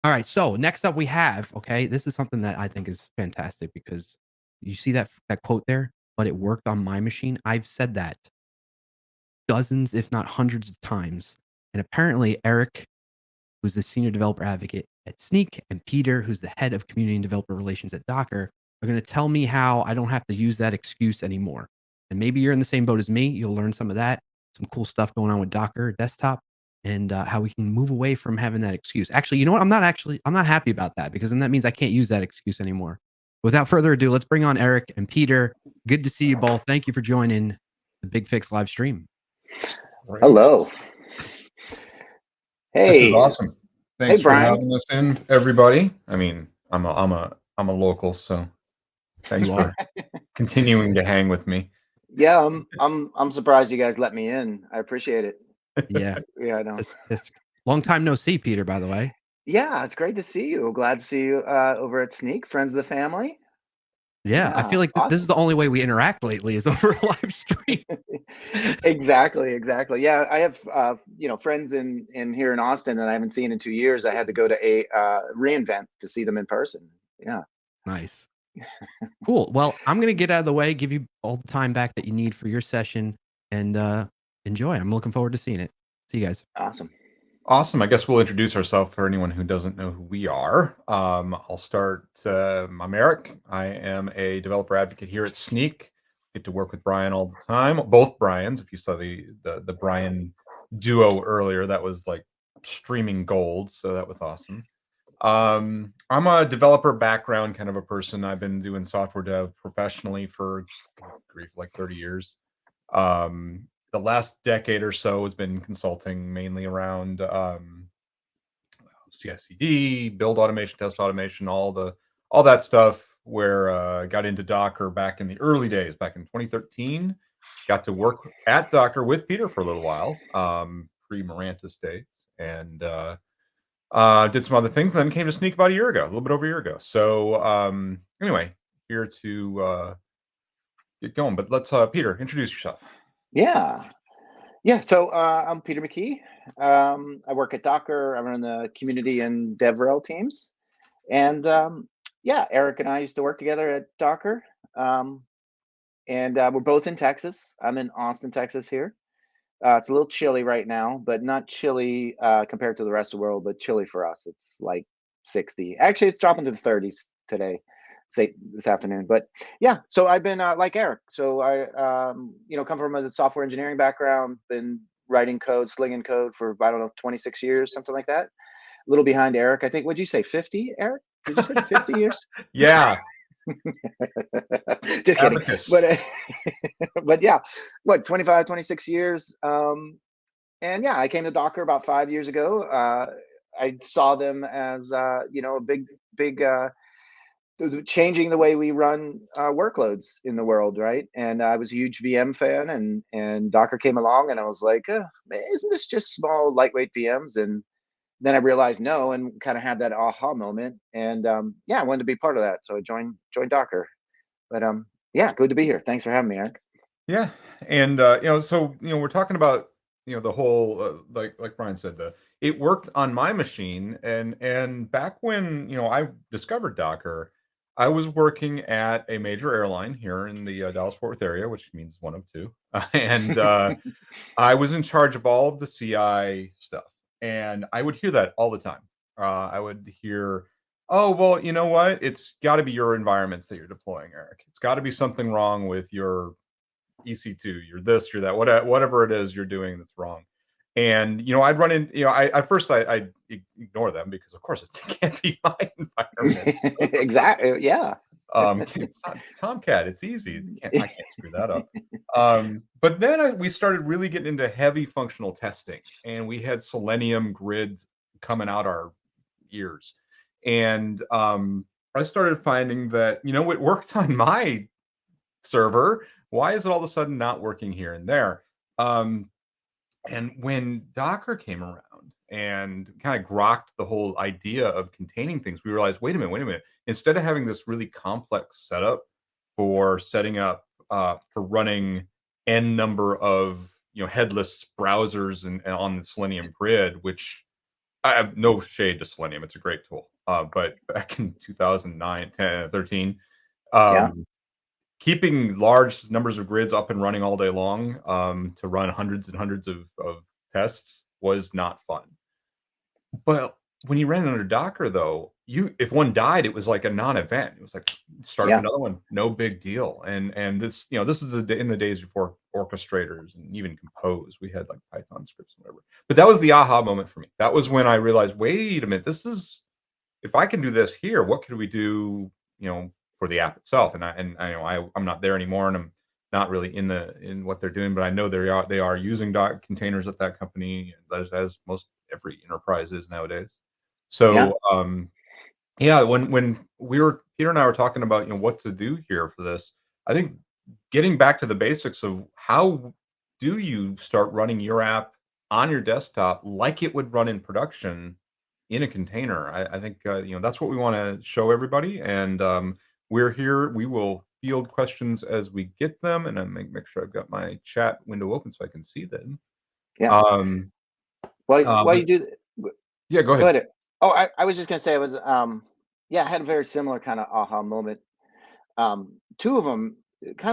All right. So next up we have, okay, this is something that I think is fantastic because you see that quote there, but it worked on my machine. I've said that dozens, if not hundreds of times. And apparently Eric, who's the senior developer advocate at Snyk, and Peter, who's the head of community and developer relations at Docker, are going to tell me how I don't have to use that excuse anymore. And maybe you're in the same boat as me. You'll learn some of that, some cool stuff going on with Docker desktop, and how we can move away from having that excuse. Actually, you know what? I'm not happy about that because then that means I can't use that excuse anymore. Without further ado, let's bring on Eric and Peter. Good to see you both. Thank you for joining the Big Fix live stream. Great. Hello. Hey. This is awesome. Thanks for Brian. having us in, everybody. I mean, I'm a local, so thanks for continuing to hang with me. Yeah, I'm surprised you guys let me in. I appreciate it. Yeah. Yeah, I know. This long time no see, Peter, by the way. Yeah, it's great to see you. Glad to see you over at Snyk, friends of the family. Yeah, I feel like awesome. This is the only way we interact lately is over a live stream. Exactly. Yeah, I have friends in here in Austin that I haven't seen in 2 years. I had to go to a reInvent to see them in person. Yeah. Nice. Cool. Well, I'm gonna get out of the way, give you all the time back that you need for your session, and enjoy. I'm looking forward to seeing it. See you guys. Awesome. I guess we'll introduce ourselves for anyone who doesn't know who we are. I'll start. I'm Eric. I am a developer advocate here at Snyk. Get to work with Brian all the time. Both Brians. If you saw the Brian duo earlier, that was like streaming gold. So that was awesome. I'm a developer background kind of a person. I've been doing software dev professionally for like 30 years. The last decade or so has been consulting mainly around CI/CD, build automation, test automation, all that stuff. Where I got into Docker back in the early days, back in 2013. Got to work at Docker with Peter for a little while, pre-Marantis days, and did some other things. Then came to Snyk about a little bit over a year ago. So anyway, here to get going. But let's Peter, introduce yourself. Yeah. So I'm Peter McKee. I work at Docker. I run the community and DevRel teams. And Eric and I used to work together at Docker. And we're both in Texas. I'm in Austin, Texas here. It's a little chilly right now, but not chilly compared to the rest of the world, but chilly for us. It's like 60. Actually, it's dropping to the 30s today. This afternoon. But yeah, so I've been like Eric. So I come from a software engineering background, been writing code, slinging code for, I don't know, 26 years, something like that. A little behind Eric, I think. What'd you say, 50, Eric? Did you say 50 years? Yeah. Just kidding. But yeah, 25, 26 years. And yeah, I came to Docker about 5 years ago. I saw them as a big changing the way we run workloads in the world, right? And I was a huge VM fan, and Docker came along, and I was like, isn't this just small, lightweight VMs? And then I realized no, and kind of had that aha moment. And I wanted to be part of that, so I joined Docker. But good to be here. Thanks for having me, Eric. Yeah, and so we're talking about the whole like Brian said, it worked on my machine, and back when I discovered Docker, I was working at a major airline here in the Dallas-Fort Worth area, which means one of two, and I was in charge of all of the CI stuff, and I would hear that all the time. I would hear, oh, well, you know what? It's got to be your environments that you're deploying, Eric. It's got to be something wrong with your EC2, you're this, you're that, whatever it is you're doing that's wrong. And I'd run in, at first I ignore them because of course it can't be my environment. Exactly. Yeah. It's not Tomcat. It's easy. I can't screw that up. But then we started really getting into heavy functional testing, and we had Selenium grids coming out our ears. And I started finding that, it worked on my server. Why is it all of a sudden not working here and there? And when Docker came around and kind of grokked the whole idea of containing things, we realized, wait a minute. Instead of having this really complex setup for setting up for running n number of headless browsers and on the Selenium grid, which I have no shade to Selenium. It's a great tool. But back in 2009, 10, 13, Yeah. keeping large numbers of grids up and running all day long to run hundreds and hundreds of tests was not fun. But when you ran it under Docker, though, if one died, it was like a non-event. It was like start up Yeah. another one, no big deal. And this, this is in the days before orchestrators and even Compose. We had like Python scripts and whatever. But that was the aha moment for me. That was when I realized, wait a minute, if I can do this here, what could we do, for the app itself? And I'm not there anymore, and I'm not really in what they're doing, but I know they are using containers at that company, as most every enterprise is nowadays. Yeah. So yeah, when Peter and I were talking about what to do here for this, I think getting back to the basics of how do you start running your app on your desktop like it would run in production in a container. I think that's what we want to show everybody, and we're here. We will field questions as we get them, and I make sure I've got my chat window open so I can see them. Yeah. While you But do, yeah, go go ahead. ahead. Oh, I was just gonna say I was yeah, I had a very similar kind of aha moment. Two of them,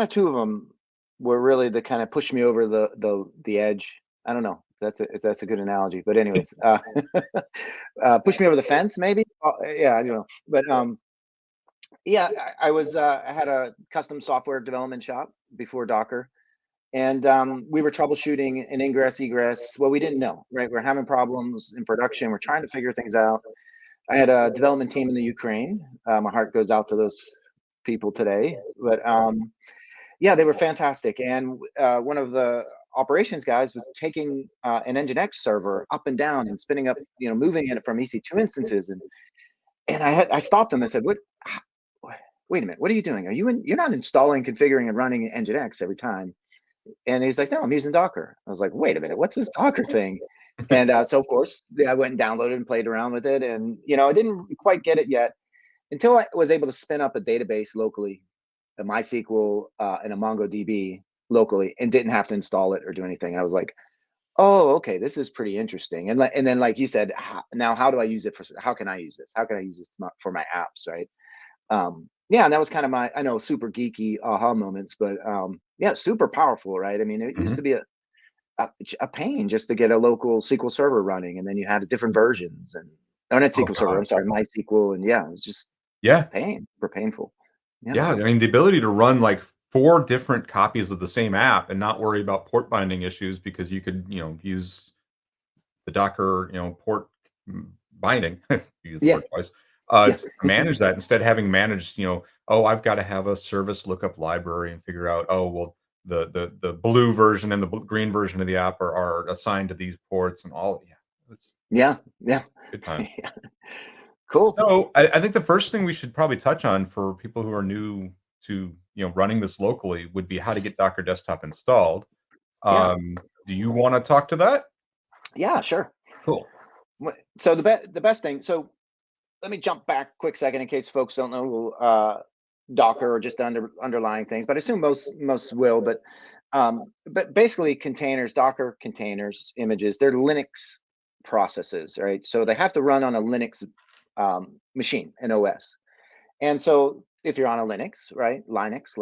two of them were really the kind of push me over the edge. I don't know if that's a good analogy, but anyways, push me over the fence maybe. Yeah, I don't know, but yeah, I had a custom software development shop before Docker, and we were troubleshooting an ingress egress. Well, we didn't know, right? We're having problems in production. We're trying to figure things out. I had a development team in the Ukraine. My heart goes out to those people today, but yeah, they were fantastic. And one of the operations guys was taking an Nginx server up and down and spinning up, moving it from EC2 instances. And I stopped him. I said, wait a minute, what are you doing? You're not installing, configuring, and running Nginx every time. And he's like, no, I'm using Docker. I was like, wait a minute, what's this Docker thing? And so of course I went and downloaded and played around with it. And, I didn't quite get it yet until I was able to spin up a database locally, a MySQL and a MongoDB locally, and didn't have to install it or do anything. I was like, oh, okay, this is pretty interesting. And then, like you said, now how do I use it how can I use this? How can I use this for my apps, right? Yeah, and that was kind of my, I know, super geeky aha moments, but yeah, super powerful, right? I mean, it used to be a pain just to get a local SQL server running, and then you had different versions, and not Oh SQL server, God, I'm sorry, MySQL, and yeah, it was just yeah, super painful. Yeah, yeah. I mean, the ability to run like 4 different copies of the same app and not worry about port binding issues because you could use the Docker, port binding, use the yeah, word twice, yeah, to manage that instead of having managed, oh, I've got to have a service lookup library and figure out, oh, well, the blue version and the green version of the app are assigned to these ports and all. Yeah, it's yeah, yeah. good times. Cool. So I think the first thing we should probably touch on for people who are new to running this locally would be how to get Docker Desktop installed. Yeah, Do you want to talk to that? yeah, sure. Cool. So the best thing. So let me jump back quick second in case folks don't know Docker or just underlying things, but I assume most will. But basically, containers, Docker containers, images, they're Linux processes, right? So they have to run on a Linux machine, an OS. And so if you're on a Linux, right, Linux,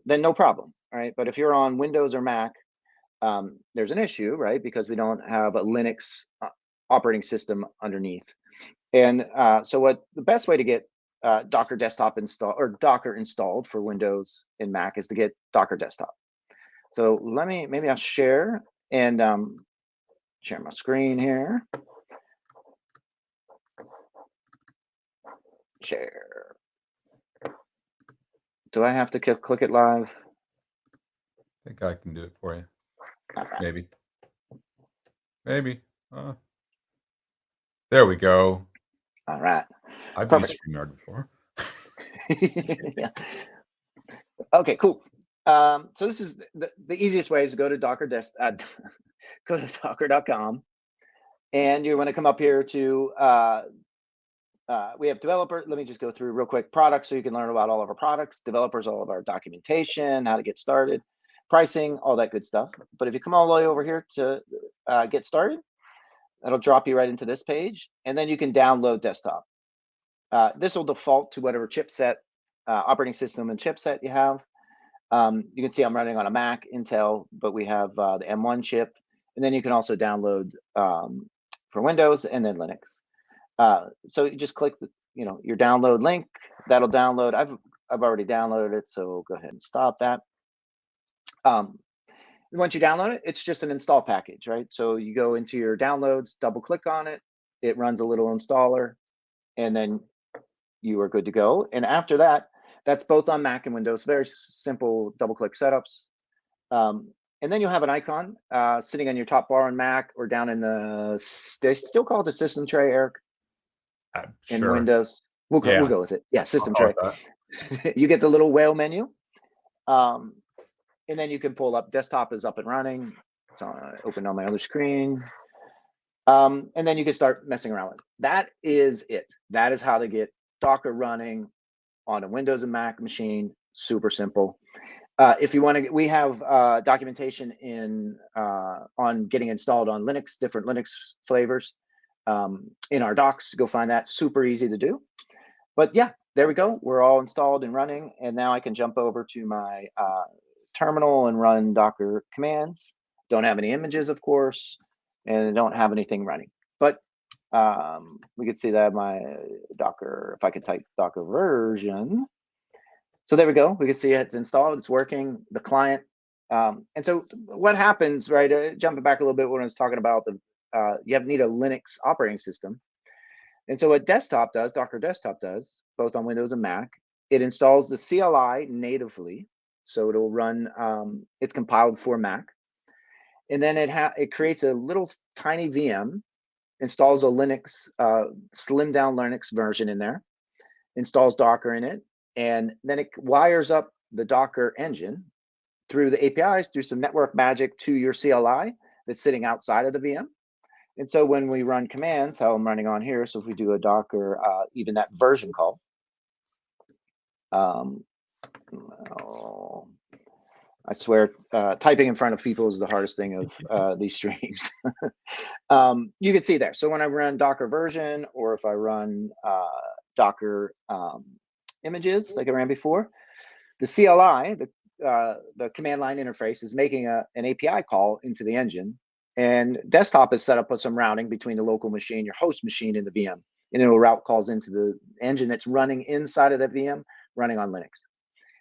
then no problem, right? But if you're on Windows or Mac, there's an issue, right? Because we don't have a Linux operating system underneath. And so what the best way to get Docker Desktop installed or Docker installed for Windows and Mac is to get Docker Desktop. So maybe I'll share and share my screen here. Share. Do I have to click it live? I think I can do it for you. All right. Maybe. There we go. All right. I've Perfect. used StreamYard before. Yeah. Okay, cool. So this is the easiest way is to go to go to docker.com, and you want to come up here to we have developer. Let me just go through real quick products so you can learn about all of our products, developers, all of our documentation, how to get started, pricing, all that good stuff. But if you come all the way over here to get started, That'll drop you right into this page, and then you can download desktop. This will default to whatever chipset, operating system and chipset you have. You can see I'm running on a Mac, Intel, but we have the M1 chip, and then you can also download for Windows and then Linux. So you just click the, your download link. That'll download. I've already downloaded it, so go ahead and stop that. Once you download it, it's just an install package, right? So you go into your downloads, double click on it, it runs a little installer, and then you are good to go. And after that, that's both on Mac and Windows, very simple double click setups. And then you'll have an icon sitting on your top bar on Mac or down in the, they still call it the system tray, Eric, in Sure. Windows. We'll go with it. Yeah, system I'll tray. You get the little whale menu. And then you can pull up, desktop is up and running. It's open on my other screen. And then you can start messing around with it. That is it. That is how to get Docker running on a Windows and Mac machine. Super simple. If you want to, we have documentation on getting installed on Linux, different Linux flavors in our docs. Go find that. Super easy to do. But yeah, there we go. We're all installed and running. And now I can jump over to my terminal and run Docker commands. Don't have any images, of course, and don't have anything running. But we could see that my Docker, if I could type Docker version. So there we go. We can see it's installed. It's working. The client. And so what happens, right? Jumping back a little bit when I was talking about you need a Linux operating system. And so what desktop does, Docker desktop does, both on Windows and Mac, it installs the CLI natively. So it'll run, it's compiled for Mac. And then it creates a little tiny VM, installs a Linux, slimmed down Linux version in there, installs Docker in it, and then it wires up the Docker engine through the APIs, through some network magic to your CLI that's sitting outside of the VM. And so when we run commands, how I'm running on here, so if we do a Docker, even that version call, I swear, typing in front of people is the hardest thing of these streams. You can see there. So when I run Docker version, or if I run Docker images like I ran before, the CLI, the command line interface, is making an API call into the engine. And desktop is set up with some routing between the local machine, your host machine, and the VM. And it will route calls into the engine that's running inside of that VM, running on Linux.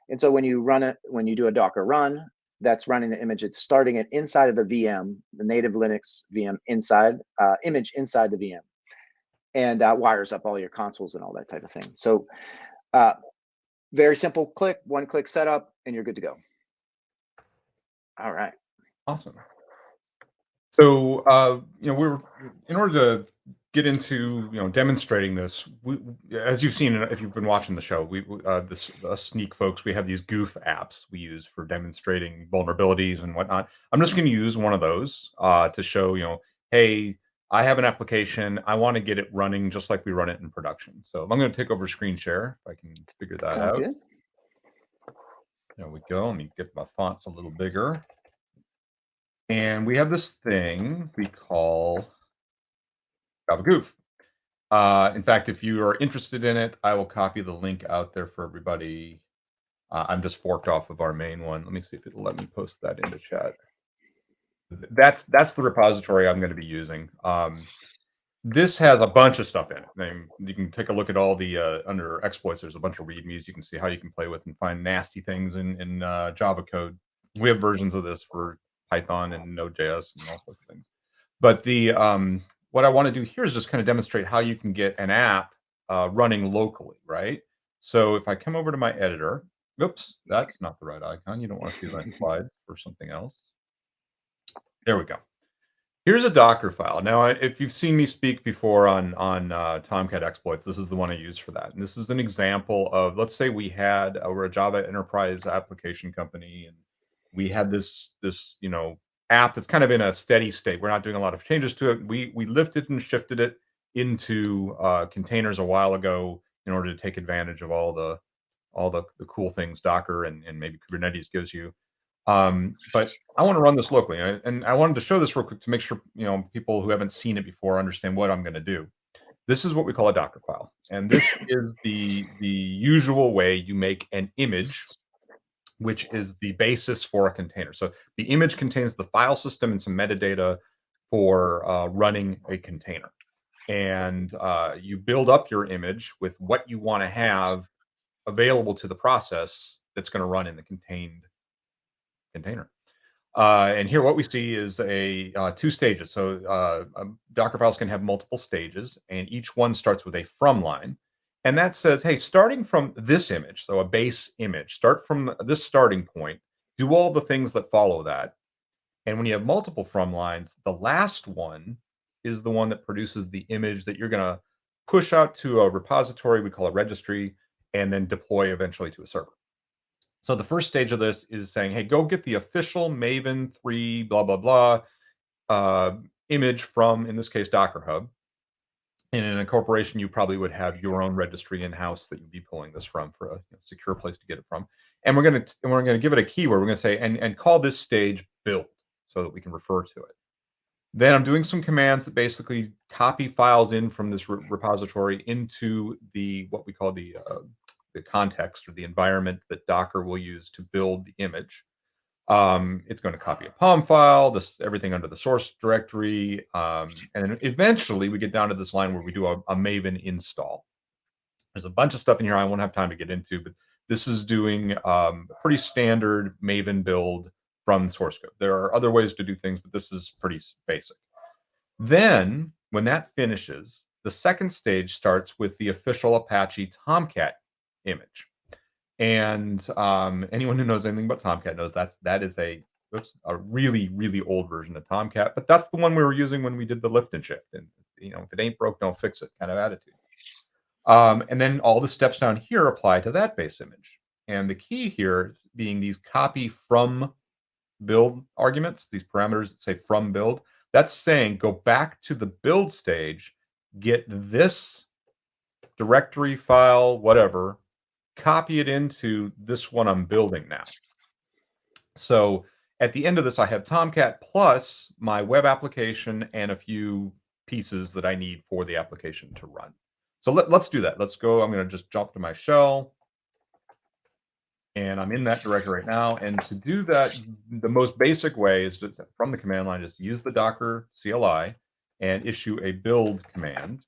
And so when you run it, when you do a Docker run, that's running the image. It's starting it inside of the VM, the native Linux VM inside, image inside the VM, and wires up all your consoles and all that type of thing. So very simple click, one click setup, and you're good to go. All right. Awesome. So, we're, in order to get into, demonstrating this, as you've seen, if you've been watching the show, us Snyk folks, we have these goof apps we use for demonstrating vulnerabilities and whatnot. I'm just going to use one of those to show, hey, I have an application. I want to get it running just like we run it in production. So I'm going to take over screen share if I can figure that out. Good. There we go. Let me get my font a little bigger. And we have this thing we call Java Goof. In fact, if you are interested in it, I will copy the link out there for everybody. I'm just forked off of our main one. Let me see if it'll let me post that into chat. That's the repository I'm going to be using. This has a bunch of stuff in it. You can take a look at all the under exploits. There's a bunch of readmes. You can see how you can play with and find nasty things in Java code. We have versions of this for Python and Node.js and all sorts of things. But the what I want to do here is just kind of demonstrate how you can get an app running locally, right? So if I come over to my editor, oops, that's not the right icon. You don't want to see that slide for something else. There we go. Here's a Docker file. Now, if you've seen me speak before on Tomcat exploits, this is the one I use for that. And this is an example of, let's say we're a Java enterprise application company, and we had this app that's kind of in a steady state. We're not doing a lot of changes to it. We lifted and shifted it into containers a while ago in order to take advantage of all the cool things Docker and maybe Kubernetes gives you. But I want to run this locally, and I wanted to show this real quick to make sure people who haven't seen it before understand what I'm going to do. This is what we call a Docker file, and this is the usual way you make an image, which is the basis for a container. So the image contains the file system and some metadata for running a container. And you build up your image with what you want to have available to the process that's going to run in the contained container. And here what we see is a 2 stages. So Docker files can have multiple stages, and each one starts with a from line. And that says, hey, starting from this image, so a base image, start from this starting point, do all the things that follow that. And when you have multiple from lines, the last one is the one that produces the image that you're going to push out to a repository, we call a registry, and then deploy eventually to a server. So the first stage of this is saying, hey, go get the official Maven 3 blah, blah, blah image from, in this case, Docker Hub. And in a corporation, you probably would have your own registry in-house that you'd be pulling this from for a secure place to get it from. And we're going to give it a keyword. We're going to say, and call this stage build so that we can refer to it. Then I'm doing some commands that basically copy files in from this repository into the what we call the context or the environment that Docker will use to build the image. It's going to copy a POM file, everything under the source directory, and then eventually we get down to this line where we do a Maven install. There's a bunch of stuff in here I won't have time to get into, but this is doing pretty standard Maven build from source code. There are other ways to do things, but this is pretty basic. Then, when that finishes, the second stage starts with the official Apache Tomcat image. And anyone who knows anything about Tomcat knows that is a really, really old version of Tomcat, but that's the one we were using when we did the lift and shift. And if it ain't broke, don't fix it kind of attitude. And then all the steps down here apply to that base image. And the key here being these copy from build arguments, these parameters that say from build. That's saying go back to the build stage, get this directory file, whatever, copy it into this one I'm building now. So at the end of this, I have Tomcat plus my web application and a few pieces that I need for the application to run. So let's do that. Let's go. I'm going to just jump to my shell. And I'm in that directory right now. And to do that, the most basic way is to, from the command line, just use the Docker CLI and issue a build command.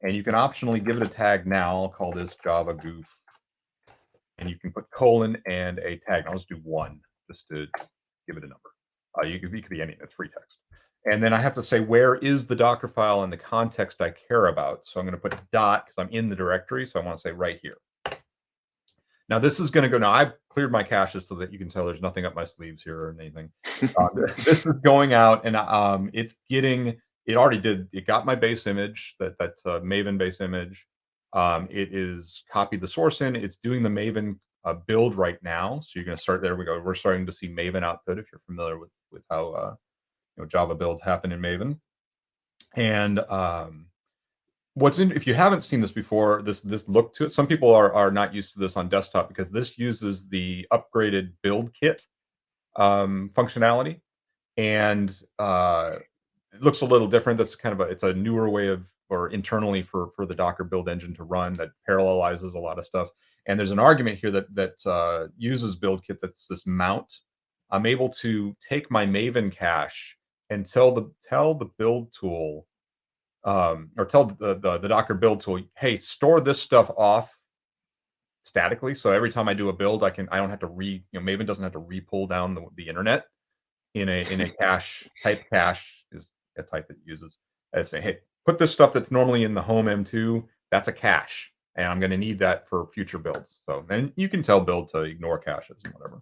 And you can optionally give it a tag now. I'll call this Java goof. And you can put colon and a tag. I'll just do 1 just to give it a number. You could be anything. It's free text. And then I have to say, where is the Docker file in the context I care about? So I'm going to put dot because I'm in the directory. So I want to say right here. Now this is going to go. Now I've cleared my caches so that you can tell there's nothing up my sleeves here or anything. This is going out, and it's getting. It already did. It got my base image, that Maven base image. It is copied the source in. It's doing the Maven build right now. So you're going to start. There we go. We're starting to see Maven output. If you're familiar with how Java builds happen in Maven, and if you haven't seen this before, this look to it. Some people are not used to this on desktop because this uses the upgraded build kit functionality, and it looks a little different. That's kind of it's a newer way of, or internally for the Docker build engine to run, that parallelizes a lot of stuff. And there's an argument here that uses build kit that's this mount. I'm able to take my Maven cache and tell the build tool. Or tell the Docker build tool, hey, store this stuff off statically. So every time I do a build, I don't have to Maven doesn't have to re-pull down the internet in a cache. Type cache is a type that uses. I say, hey, put this stuff that's normally in the home M2. That's a cache, and I'm going to need that for future builds. So then you can tell build to ignore caches and whatever.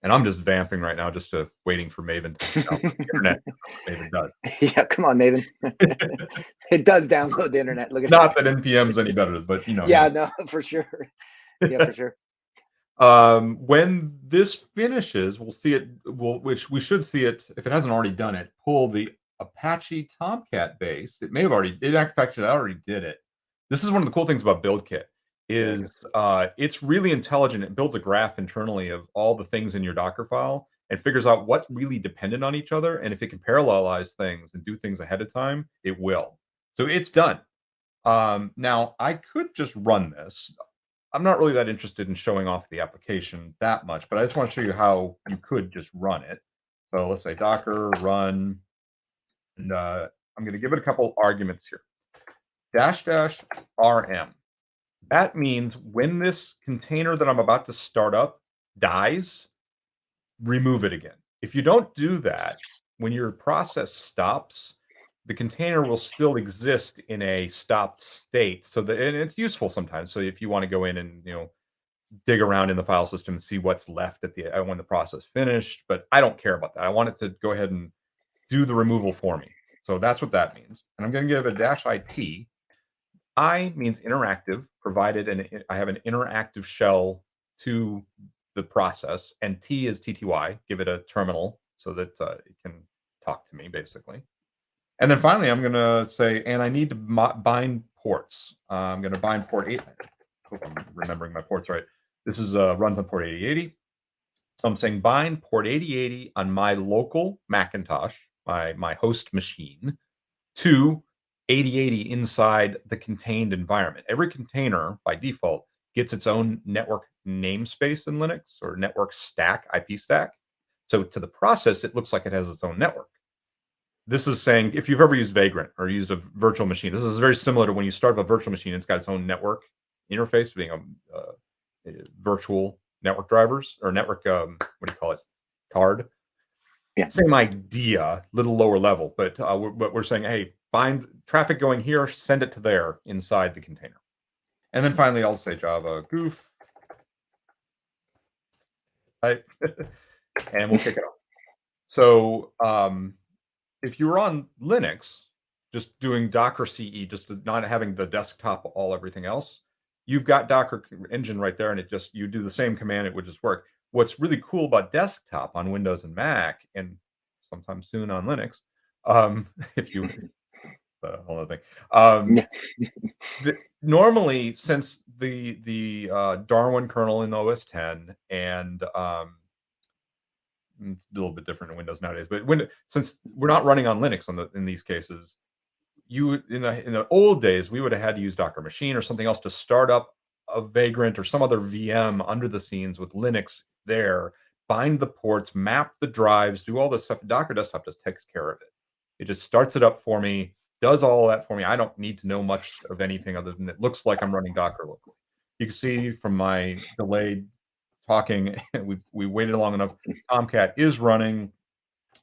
And I'm just vamping right now, just waiting for Maven to download the internet. Maven does. Yeah, come on, Maven. It does download the internet. Look at Not that NPM's any better, but Yeah, no, for sure. Yeah, for sure. When this finishes, we'll see it. Which we should see it if it hasn't already done it. Pull the Apache Tomcat base. It may have already. In fact, it already did it. This is one of the cool things about BuildKit. It's really intelligent. It builds a graph internally of all the things in your Docker file, and figures out what's really dependent on each other. And if it can parallelize things and do things ahead of time, it will. So it's done. Now I could just run this. I'm not really that interested in showing off the application that much, but I just want to show you how you could just run it. So let's say Docker run, and I'm going to give it a couple arguments here. --rm. That means when this container that I'm about to start up dies, remove it again. If you don't do that, when your process stops, the container will still exist in a stopped state. So that, and it's useful sometimes. So if you want to go in and dig around in the file system and see what's left at the when the process finished, but I don't care about that. I want it to go ahead and do the removal for me. So that's what that means. And I'm going to give a -it. I means interactive, provided I have an interactive shell to the process, and T is TTY, give it a terminal so that it can talk to me, basically. And then finally, I'm going to say, and I need to bind ports. I'm going to bind port 8. I hope I'm remembering my ports right. This is runs on port 8080. So I'm saying bind port 8080 on my local Macintosh, my host machine, to 8080 inside the contained environment. Every container, by default, gets its own network namespace in Linux, or network stack, IP stack. So to the process, it looks like it has its own network. This is saying, if you've ever used Vagrant or used a virtual machine, this is very similar to when you start up a virtual machine. It's got its own network interface, being a virtual network drivers, or network, what do you call it, card. Yeah. Same idea, little lower level, but we're saying, hey, find traffic going here, send it to there inside the container. And then finally, I'll say Java goof, right? And we'll kick it off. So if you were on Linux, just doing Docker CE, just not having the desktop everything else, you've got Docker engine right there, and you do the same command, it would just work. What's really cool about desktop on Windows and Mac, and sometime soon on Linux, if you whole other thing. Normally, since the Darwin kernel in OS 10, and it's a little bit different in Windows nowadays, but since we're not running on Linux in these cases, in the old days, we would have had to use Docker Machine or something else to start up a Vagrant or some other VM under the scenes with Linux there, bind the ports, map the drives, do all this stuff. Docker Desktop just takes care of it. It just starts it up for me, does all that for me. I don't need to know much of anything other than it looks like I'm running Docker locally. You can see from my delayed talking, we waited long enough. Tomcat is running,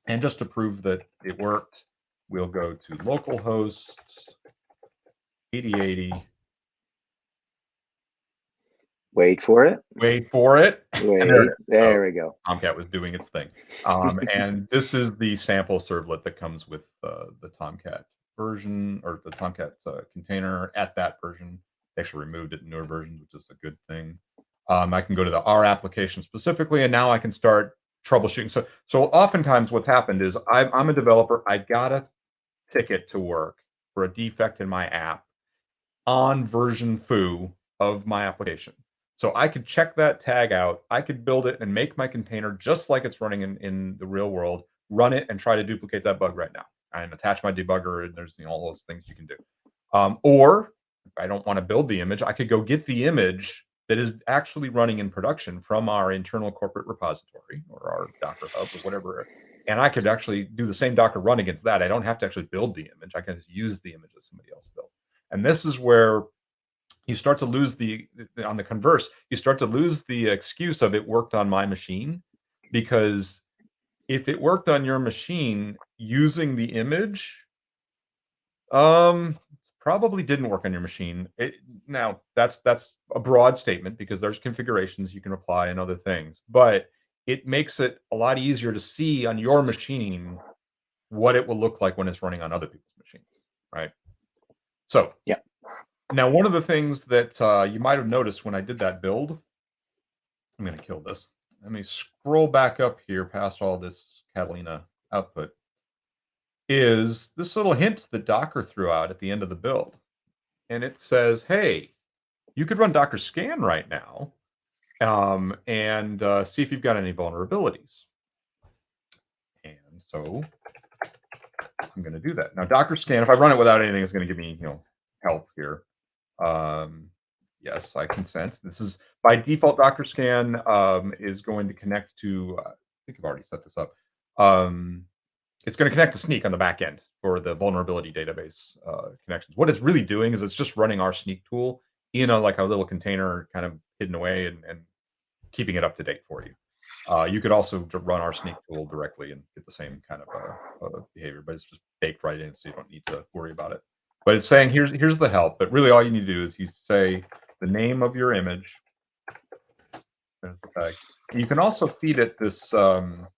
and just to prove that it worked, we'll go to localhost 8080. Wait for it. Wait for it. Wait. There we go. Tomcat was doing its thing. And this is the sample servlet that comes with the Tomcat version, or the Tomcat container at that version. They actually removed it in newer versions, which is a good thing. I can go to the R application specifically, and now I can start troubleshooting. So oftentimes what's happened is I'm a developer. I got a ticket to work for a defect in my app on version foo of my application. So I could check that tag out. I could build it and make my container just like it's running in the real world, run it and try to duplicate that bug right now. And attach my debugger, and there's all those things you can do. Or if I don't want to build the image, I could go get the image that is actually running in production from our internal corporate repository or our Docker Hub or whatever. And I could actually do the same Docker run against that. I don't have to actually build the image. I can just use the image that somebody else built. And this is where you start to lose on the converse, you start to lose the excuse of it worked on my machine, because if it worked on your machine using the image, probably didn't work on your machine. Now that's a broad statement, because there's configurations you can apply and other things, but it makes it a lot easier to see on your machine what it will look like when it's running on other people's machines, right? So yeah. Now, one of the things that you might have noticed when I did that build, I'm going to kill this. Let me scroll back up here past all this Catalina output, is this little hint that Docker threw out at the end of the build. And it says, hey, you could run Docker scan right now and see if you've got any vulnerabilities. So I'm going to do that. Now, Docker scan, if I run it without anything, it's going to give me, help here. Yes, I consent. This is by default. Docker scan is going to connect to, I think I've already set this up. It's going to connect to Snyk on the back end for the vulnerability database connections. What it's really doing is it's just running our Snyk tool in a little container kind of hidden away and keeping it up to date for you. You could also run our Snyk tool directly and get the same kind of behavior, but it's just baked right in, so you don't need to worry about it. But it's saying here's the help, but really all you need to do is you say the name of your image. There's the tag. You can also feed it this file,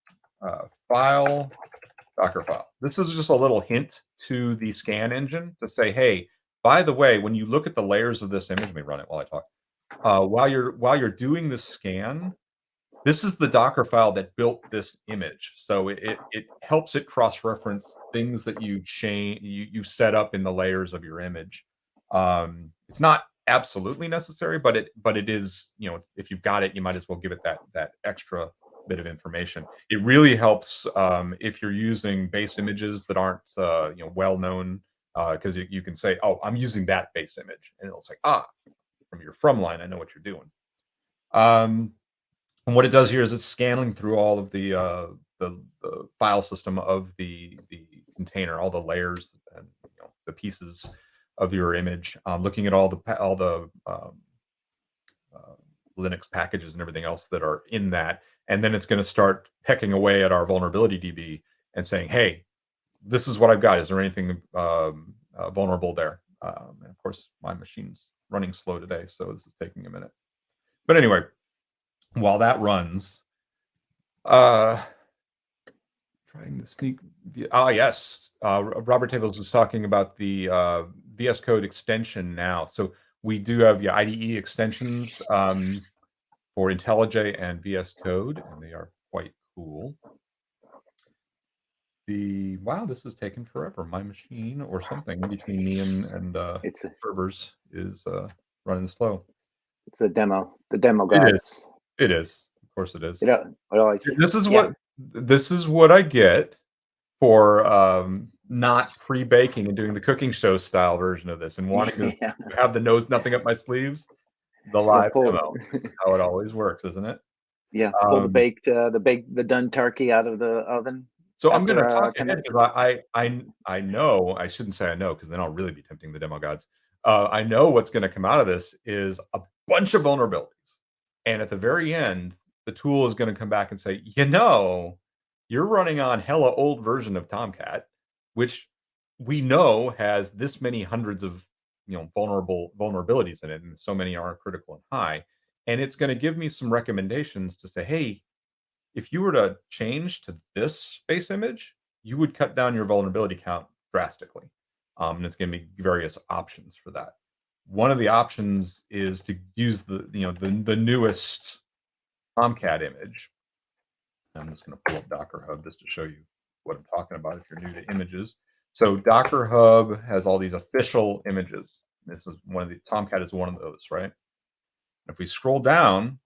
Docker file. This is just a little hint to the scan engine to say, hey, by the way, when you look at the layers of this image, let me run it while I talk. While you're doing the scan, this is the Docker file that built this image. So it helps it cross-reference things that you set up in the layers of your image. It's not absolutely necessary, but it is, if you've got it, you might as well give it that extra bit of information. It really helps if you're using base images that aren't well known, because you can say, oh, I'm using that base image, and it'll say, from your from line, I know what you're doing. And what it does here is it's scanning through all of the file system of the container, all the layers and the pieces of your image, looking at all the Linux packages and everything else that are in that, and then it's going to start pecking away at our vulnerability DB and saying, hey, this is what I've got. Is there anything vulnerable there? And of course, my machine's running slow today, so this is taking a minute. But anyway, while that runs, trying to sneak. Yes, Robert Tables was talking about the VS Code extension now. So we do have IDE extensions for IntelliJ and VS Code, and they are quite cool. Wow, this is taking forever. My machine or something between me and servers is running slow. It's a demo. The demo gods. It is. Of course it is. This is what I get for not pre-baking and doing the cooking show style version of this and wanting to have the nose nothing up my sleeves. The live demo. How it always works, isn't it? Yeah. Pull the done turkey out of the oven. So I'm going to talk ahead because I know, I shouldn't say I know, because then I'll really be tempting the demo gods. I know what's going to come out of this is a bunch of vulnerabilities. And at the very end, the tool is going to come back and say, you're running on hella old version of Tomcat, which we know has this many hundreds of vulnerabilities in it, and so many are critical and high. And it's going to give me some recommendations to say, hey, if you were to change to this base image, you would cut down your vulnerability count drastically. And it's going to be various options for that. One of the options is to use the newest Tomcat image. I'm just going to pull up Docker Hub just to show you what I'm talking about if you're new to images. So Docker Hub has all these official images. This is Tomcat is one of those, right? If we scroll down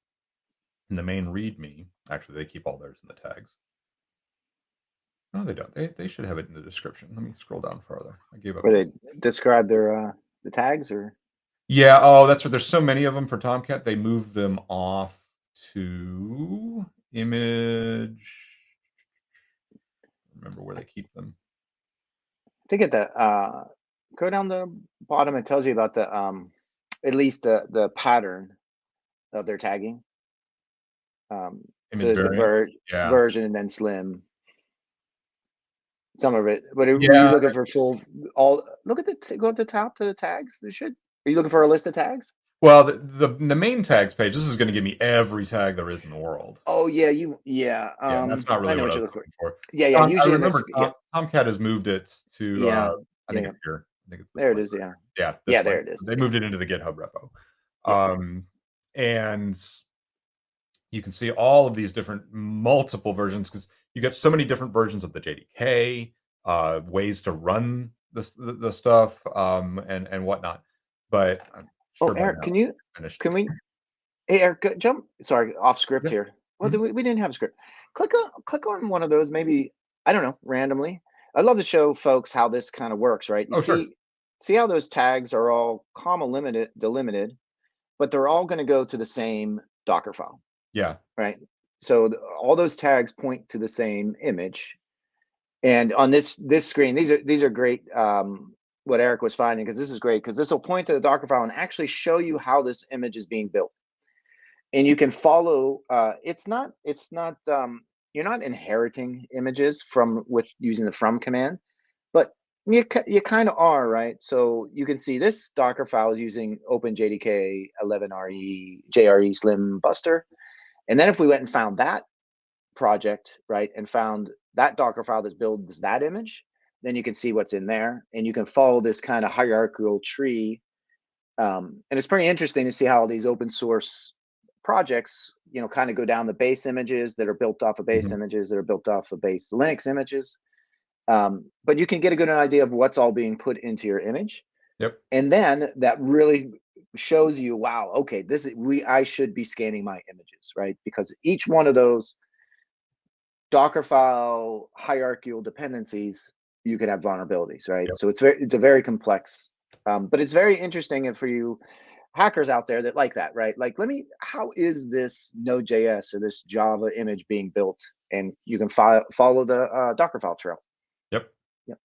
in the main README, actually they keep all theirs in the tags. No, they don't. They should have it in the description. Let me scroll down further. I gave up. Where they describe their the tags, or? Yeah. Oh, that's right. There's so many of them for Tomcat. They moved them off to image. Remember where they keep them. I think at the go down the bottom. It tells you about the at least the pattern of their tagging. So there's a version and then slim. Some of it, but are you looking for look at go at the top to the tags? Are you looking for a list of tags? Well, the main tags page. This is going to give me every tag there is in the world. Oh yeah, that's not really what I was looking for. Yeah. Usually, I remember Tomcat has moved it to. I think it's here. I think it's there. It is. Yeah. There it is. They moved it into the GitHub repo. And you can see all of these different multiple versions because you get so many different versions of the JDK, ways to run the stuff, and whatnot. But Eric, can we? Hey, Eric, jump. Sorry, off script here. Well, we didn't have a script. Click on one of those. Maybe I don't know, randomly. I'd love to show folks how this kind of works, right? You Oh, sure. see how those tags are all comma delimited, but they're all going to go to the same Docker file, Yeah. right? So all those tags point to the same image. And on this screen, these are great. What Eric was finding, because this is great, because this will point to the Docker file and actually show you how this image is being built, and you can follow. It's not you're not inheriting images from with using the from command, but you kind of are, right? So you can see this Docker file is using OpenJDK 11RE JRE Slim Buster, and then if we went and found that project, right, and found that Docker file that builds that image, then you can see what's in there, and you can follow this kind of hierarchical tree. And it's pretty interesting to see how these open source projects, kind of go down the base images that are built off of base Mhm. images that are built off of base Linux images. But you can get a good idea of what's all being put into your image, Yep. and then that really shows you, wow, okay, I should be scanning my images, right? Because each one of those Docker file hierarchical dependencies, you can have vulnerabilities, right? Yep. So it's a very complex, but it's very interesting for you hackers out there that like that, right? Like, how is this Node.js or this Java image being built? And you can follow the Docker file trail. Yep. Yep.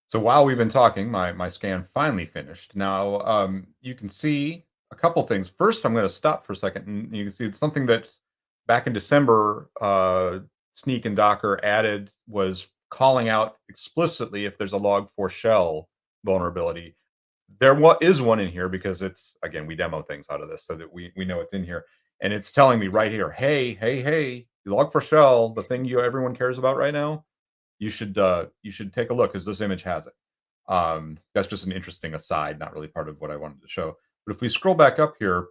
So while we've been talking, my scan finally finished. Now, you can see a couple things. First, I'm going to stop for a second, and you can see it's something that back in December, Snyk and Docker added was calling out explicitly if there's a log4shell vulnerability. There is one in here because it's, again, we demo things out of this so that we know it's in here, and it's telling me right here, hey, hey, hey, log4shell, the thing everyone cares about right now. You should take a look because this image has it. That's just an interesting aside, not really part of what I wanted to show. But if we scroll back up here,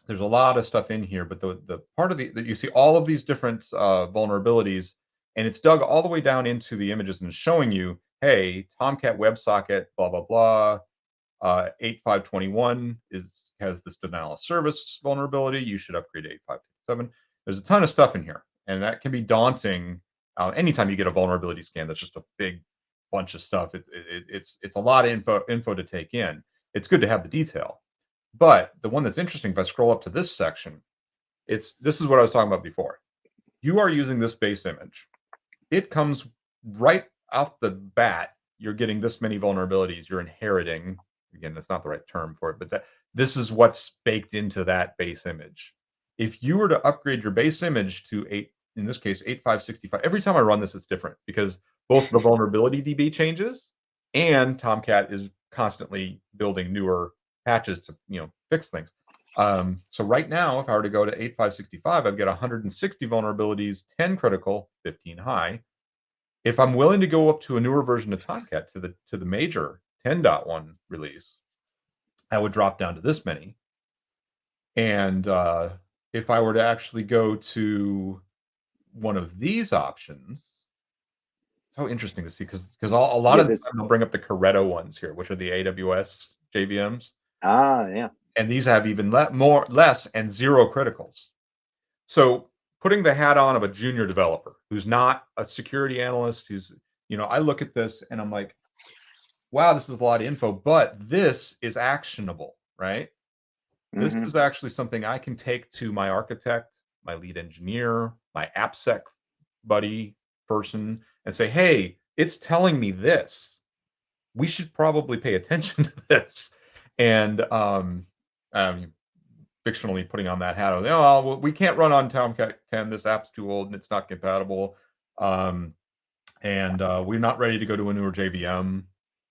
there's a lot of stuff in here. But the part of that you see all of these different vulnerabilities, and it's dug all the way down into the images and showing you, hey, Tomcat WebSocket, blah blah blah, 8521 has this denial of service vulnerability. You should upgrade to 8557. There's a ton of stuff in here, and that can be daunting. Anytime you get a vulnerability scan, that's just a big bunch of stuff. It's a lot of info to take in. It's good to have the detail, but the one that's interesting, if I scroll up to this section, this is what I was talking about before. You are using this base image. It comes right off the bat. You're getting this many vulnerabilities. You're inheriting. Again, that's not the right term for it, but this is what's baked into that base image. If you were to upgrade your base image to in this case, 8565, every time I run this, it's different because both the vulnerability DB changes and Tomcat is constantly building newer patches to fix things. So right now, if I were to go to 8565, I'd get 160 vulnerabilities, 10 critical, 15 high. If I'm willing to go up to a newer version of Tomcat to the major 10.1 release, I would drop down to this many. And if I were to actually go to one of these options, so interesting to see because a lot Yeah, of the this. time they'll bring up the Corretto ones here, which are the AWS JVMs, Yeah. and these have even less and zero criticals. So putting the hat on of a junior developer who's not a security analyst, I look at this and I'm like, wow, this is a lot of info, but this is actionable, right? This Hmm. is actually something I can take to my architect, my lead engineer, my AppSec buddy person, and say, hey, it's telling me this. We should probably pay attention to this. And fictionally putting on that hat of, oh, well, we can't run on Tomcat 10. This app's too old and it's not compatible. And we're not ready to go to a newer JVM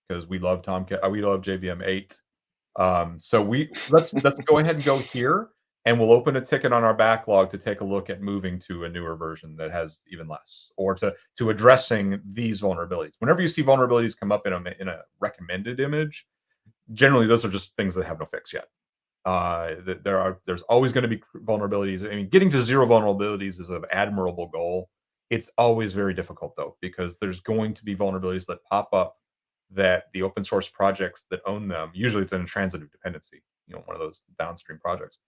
because we love Tomcat. We love JVM 8. So let's go ahead and go here, and we'll open a ticket on our backlog to take a look at moving to a newer version that has even less, or to addressing these vulnerabilities. Whenever you see vulnerabilities come up in a recommended image, generally those are just things that have no fix yet. There's always going to be vulnerabilities. I mean, getting to zero vulnerabilities is an admirable goal. It's always very difficult though, because there's going to be vulnerabilities that pop up that the open source projects that own them, usually it's in a transitive dependency, one of those downstream projects,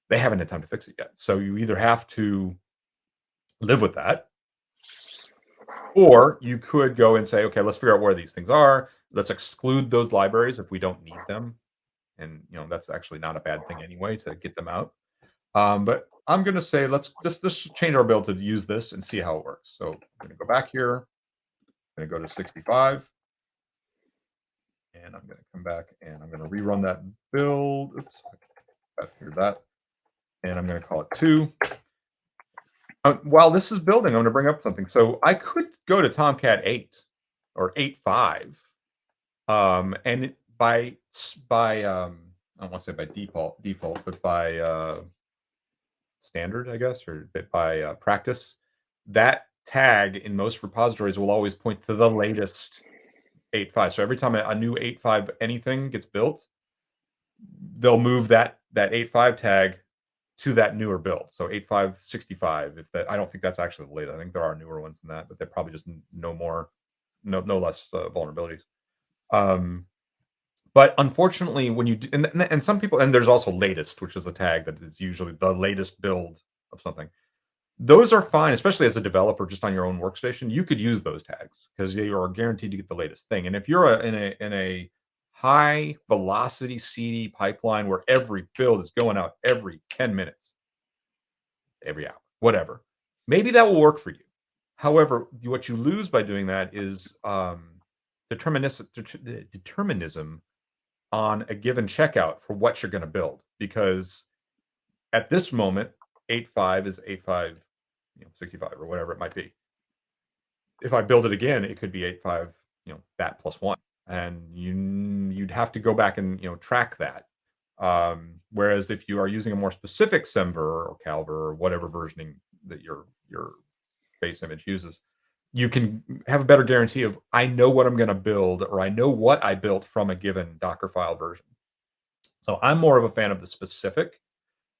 they haven't had time to fix it yet. So you either have to live with that, Or you could go and say, okay, let's figure out where these things are. Let's exclude those libraries if we don't need them. And that's actually not a bad thing anyway to get them out. But I'm going to say let's just change our build to use this and see how it works. So I'm going to go back here. I'm going to go to 65. And I'm going to come back and I'm going to rerun that build. Oops, I got that. And I'm going to call it 2. While this is building, I'm going to bring up something. So I could go to Tomcat 8 or 8.5. And by I don't want to say by default, but by standard, I guess, or by practice, that tag in most repositories will always point to the latest 8.5. So every time a new 8.5 anything gets built, they'll move that 8.5 tag to that newer build. So 8.5.65. If that, I don't think that's actually the latest. I think there are newer ones than that, but they're probably just no less vulnerabilities. But unfortunately, when you do, and some people, and there's also latest, which is a tag that is usually the latest build of something. Those are fine, especially as a developer, just on your own workstation. You could use those tags because they are guaranteed to get the latest thing. And if you're in a high velocity CD pipeline where every build is going out every 10 minutes, every hour, whatever, maybe that will work for you. However, what you lose by doing that is determinism on a given checkout for what you're going to build, because at this moment 8.5 is 8.5, 65 or whatever it might be. If I build it again, it could be 8.5, that plus 1, and you'd have to go back and track that. Whereas if you are using a more specific semver or calver or whatever versioning that your base image uses, you can have a better guarantee of, I know what I'm going to build, or I know what I built from a given Dockerfile version. So I'm more of a fan of the specific.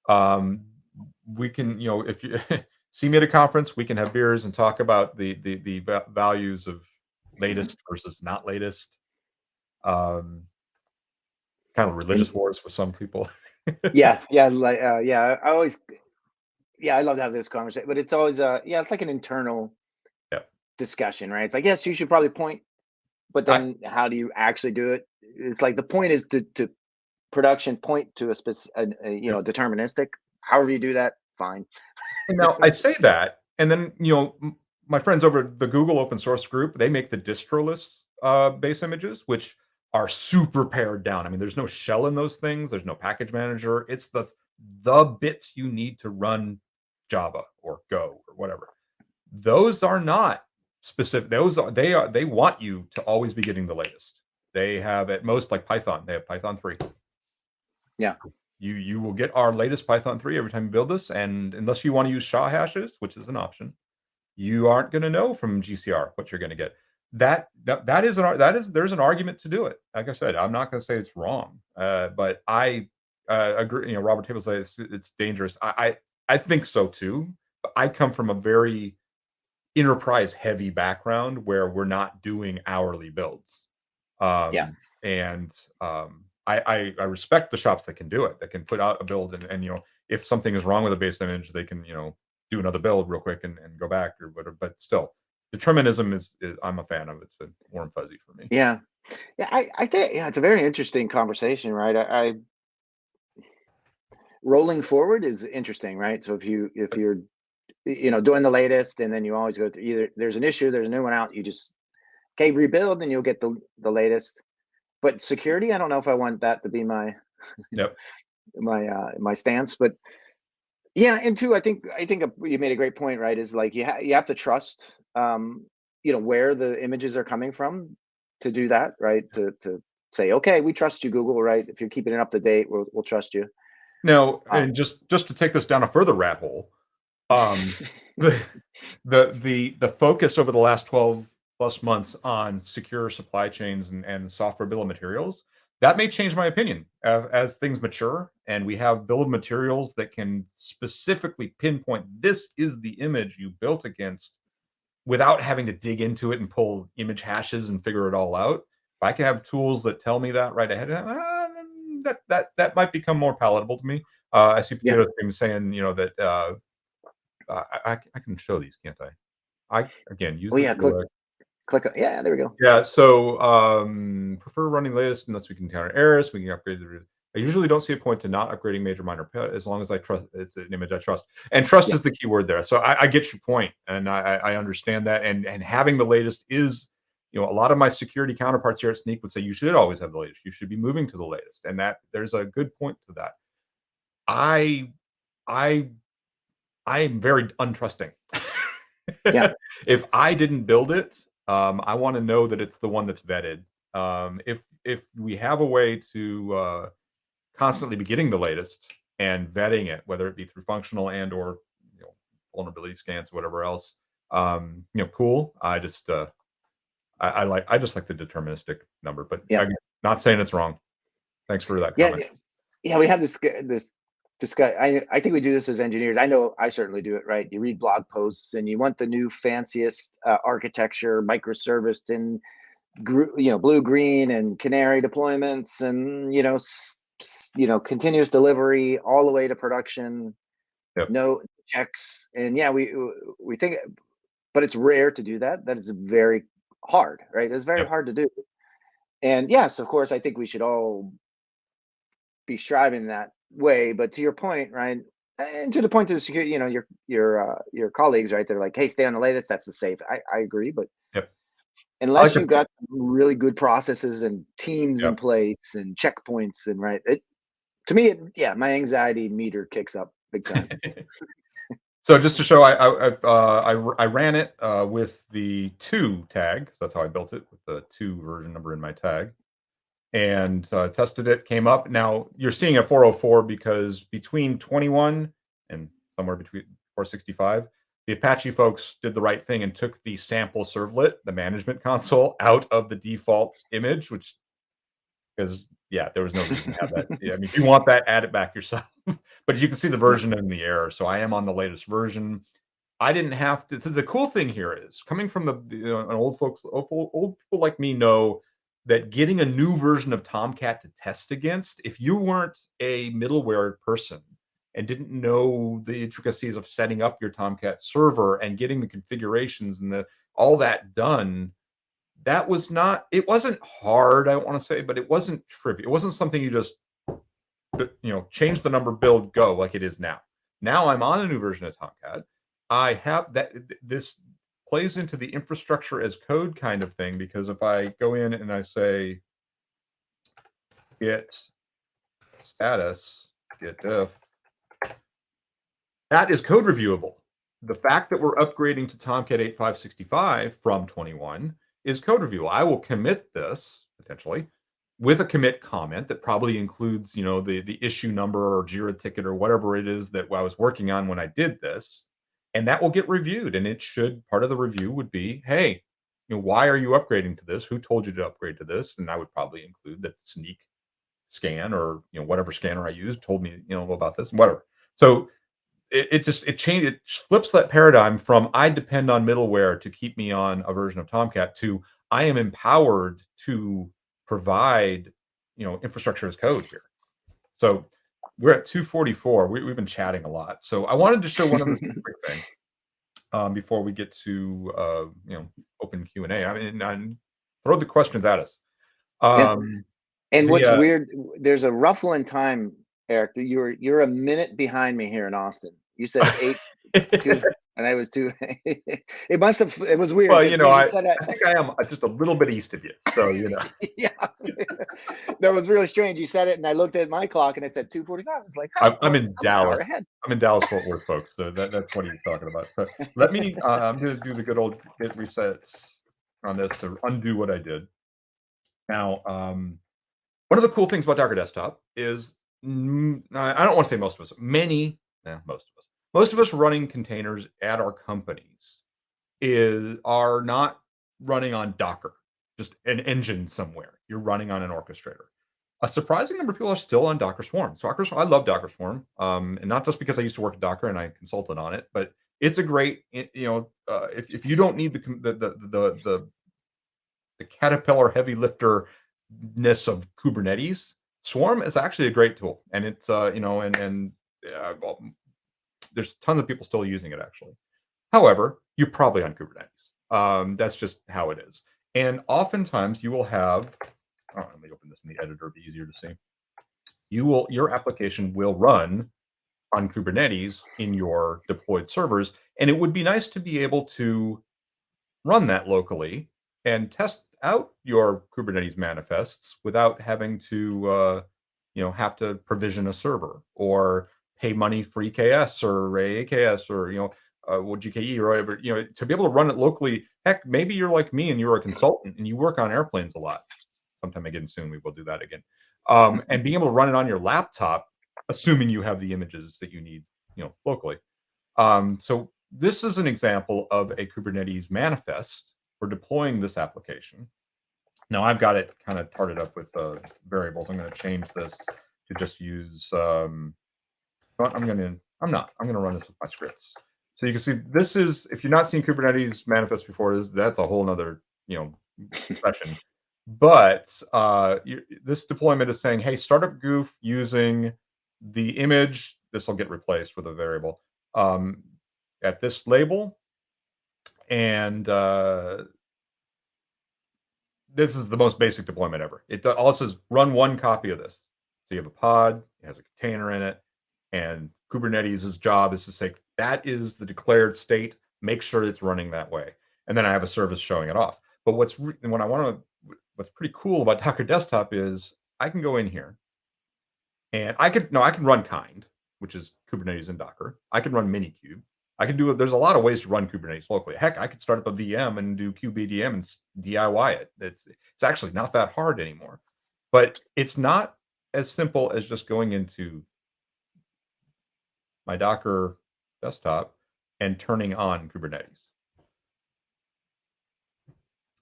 We can, if you see me at a conference, we can have beers and talk about the values of latest versus not latest. Kind of religious wars for some people. Yeah, like I always, I love to have this conversation, but it's always it's like an internal discussion, right? It's like, yes, you should probably point, but then how do you actually do it? It's like the point is to production point to a specific, deterministic. However you do that, fine. Now I say that, and then my friends over the Google open source group, they make the distroless base images, which are super pared down. I mean, there's no shell in those things. There's no package manager. It's the bits you need to run Java or Go or whatever. Those are not specific. They want you to always be getting the latest. They have at most, like Python. They have Python 3. Yeah. You will get our latest Python 3 every time you build this, and unless you want to use SHA hashes, which is an option, you aren't going to know from GCR what you're going to get. There's an argument to do it. Like I said, I'm not going to say it's wrong, but I agree. Robert Table says it's dangerous. I think so too. But I come from a very enterprise heavy background where we're not doing hourly builds. I respect the shops that can do it, that can put out a build, and if something is wrong with a base image, they can do another build real quick and go back or whatever. But still, determinism is I'm a fan of. It's been warm fuzzy for me. Yeah, I think it's a very interesting conversation, right? I rolling forward is interesting, right? So if you're doing the latest, and then you always go through, either there's an issue, there's a new one out, you just rebuild and you'll get the latest. But security, I don't know if I want that to be my my stance. But yeah, and two, I think you made a great point, right? Is like you have to trust where the images are coming from to do that, right? To say, okay, we trust you, Google, right? If you're keeping it up to date, we'll trust you. Now, and just to take this down a further rat hole, the focus over the last 12 plus months on secure supply chains and software bill of materials, that may change my opinion as things mature and we have bill of materials that can specifically pinpoint this is the image you built against without having to dig into it and pull image hashes and figure it all out. If I can have tools that tell me that right ahead, that might become more palatable to me. I see Potato Cream saying, that I can show these, can't I? again use Oh the yeah, tool. click on, yeah, there we go. Yeah, so prefer running latest unless we can encounter errors. We can upgrade the. I usually don't see a point to not upgrading major minor as long as I trust it's an image I trust. And trust Yeah. is the key word there. So I get your point, and I understand that. And having the latest is, a lot of my security counterparts here at Snyk would say you should always have the latest. You should be moving to the latest, and that there's a good point to that. I I am very untrusting. Yeah. If I didn't build it, I want to know that it's the one that's vetted. If we have a way to constantly be getting the latest and vetting it, whether it be through functional and or vulnerability scans, whatever else, cool. I just like the deterministic number, but Yeah. again, not saying it's wrong. Thanks for that Yeah. comment. Yeah. We have this discuss. I think we do this as engineers. I know I certainly do it, right? You read blog posts and you want the new fanciest architecture, microserviced and blue, green, and canary deployments, and continuous delivery all the way to production, Yep. no checks. And yeah, we think, but it's rare to do that. That is very hard, right? It's very Yep. hard to do. And yes, of course, I think we should all be striving that way. But to your point, right? And to the point of the security, your colleagues, right? They're like, hey, stay on the latest. That's the safe. I agree, but Yep. I like unless the you got really good processes and teams in Yep. place and checkpoints and right, to me, my anxiety meter kicks up big time. So just to show, I ran it with the 2 tag. So that's how I built it, with the 2 version number in my tag, and tested it. Came up. Now you're seeing a 404 because between 21 and somewhere between 465, the Apache folks did the right thing and took the sample servlet, the management console, out of the default image, which because there was no reason to have that. Yeah, I mean, if you want that, add it back yourself. But you can see the version in the error. So I am on the latest version. I didn't have to. So the cool thing here is coming from an old people like me know that getting a new version of Tomcat to test against, if you weren't a middleware person and didn't know the intricacies of setting up your Tomcat server and getting the configurations and all that done, that was not. It wasn't hard, I want to say, but it wasn't trivial. It wasn't something you just change the number, build, go like it is now. Now I'm on a new version of Tomcat. I have that. This plays into the infrastructure as code kind of thing, because if I go in and I say git status, git diff, that is code reviewable. The fact that we're upgrading to Tomcat 8.5.65 from 21 is code reviewable. I will commit this potentially with a commit comment that probably includes, the issue number or Jira ticket or whatever it is that I was working on when I did this, and that will get reviewed. And part of the review would be, hey, why are you upgrading to this? Who told you to upgrade to this? And I would probably include that Snyk scan or whatever scanner I used told me about this, whatever. So it flips that paradigm from I depend on middleware to keep me on a version of Tomcat to I am empowered to provide infrastructure as code here. So we're at 2:44. We've been chatting a lot, so I wanted to show one other quick thing before we get to open Q&A. I mean, throw the questions at us. And what's weird, there's a ruffle in time, Eric. That you're a minute behind me here in Austin. You said 8:02, and I was 2. It was weird. Well, I think I am just a little bit east of you, so yeah, that was really strange. You said it, and I looked at my clock, and it said 2:45. I was like, I'm in Dallas. An hour ahead. I'm in Dallas, Fort Worth, folks. So that's what he's talking about. So let me. I'm going to do the good old git resets on this to undo what I did. Now, one of the cool things about Docker Desktop is I don't want to say most of us, most of us running containers at our companies are not running on Docker, just an engine somewhere. You're running on an orchestrator. A surprising number of people are still on Docker Swarm. So I love Docker Swarm, and not just because I used to work at Docker and I consulted on it, but it's a great, if you don't need the caterpillar heavy lifterness of Kubernetes, Swarm is actually a great tool, and it's well, there's tons of people still using it actually. However, you're probably on Kubernetes. That's just how it is. And oftentimes you will have, let me open this in the editor, it'll be easier to see. Your application will run on Kubernetes in your deployed servers, and it would be nice to be able to run that locally and test out your Kubernetes manifests without having to, have to provision a server or pay money for EKS or AKS or GKE or whatever. To be able to run it locally. Heck, maybe you're like me and you're a consultant and you work on airplanes a lot. Sometime again soon we will do that again. And being able to run it on your laptop, assuming you have the images that you need, locally. So this is an example of a Kubernetes manifest for deploying this application. Now I've got it kind of tarted up with variables. I'm going to change this to just use. I'm going to run this with my scripts. So you can see this is, if you've not seen Kubernetes manifest before, that's a whole nother session. But this deployment is saying, hey, startup goof using the image. This will get replaced with a variable at this label. And this is the most basic deployment ever. All it says, run one copy of this. So you have a pod, it has a container in it, and Kubernetes' job is to say, that is the declared state, make sure it's running that way. And then I have a service showing it off. But what's pretty cool about Docker Desktop is I can go in here and I can run kind, which is Kubernetes and Docker. I can run Minikube. I can do it. There's a lot of ways to run Kubernetes locally. Heck, I could start up a VM and do kubedm and DIY it. It's actually not that hard anymore. But it's not as simple as just going into my Docker desktop and turning on Kubernetes.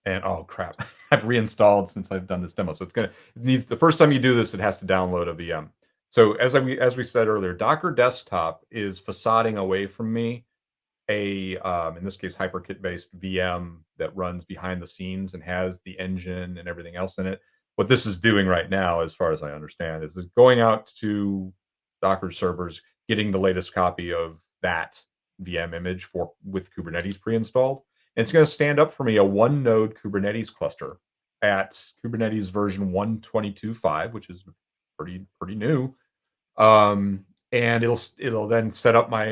And oh crap, I've reinstalled since I've done this demo. So the first time you do this, it has to download a VM. So as we said earlier, Docker Desktop is facading away from me in this case, HyperKit-based VM that runs behind the scenes and has the engine and everything else in it. What this is doing right now, as far as I understand, is going out to Docker servers, getting the latest copy of that VM image with Kubernetes pre-installed. And it's going to stand up for me a one-node Kubernetes cluster at Kubernetes version 122.5, which is pretty new. And it'll then set up my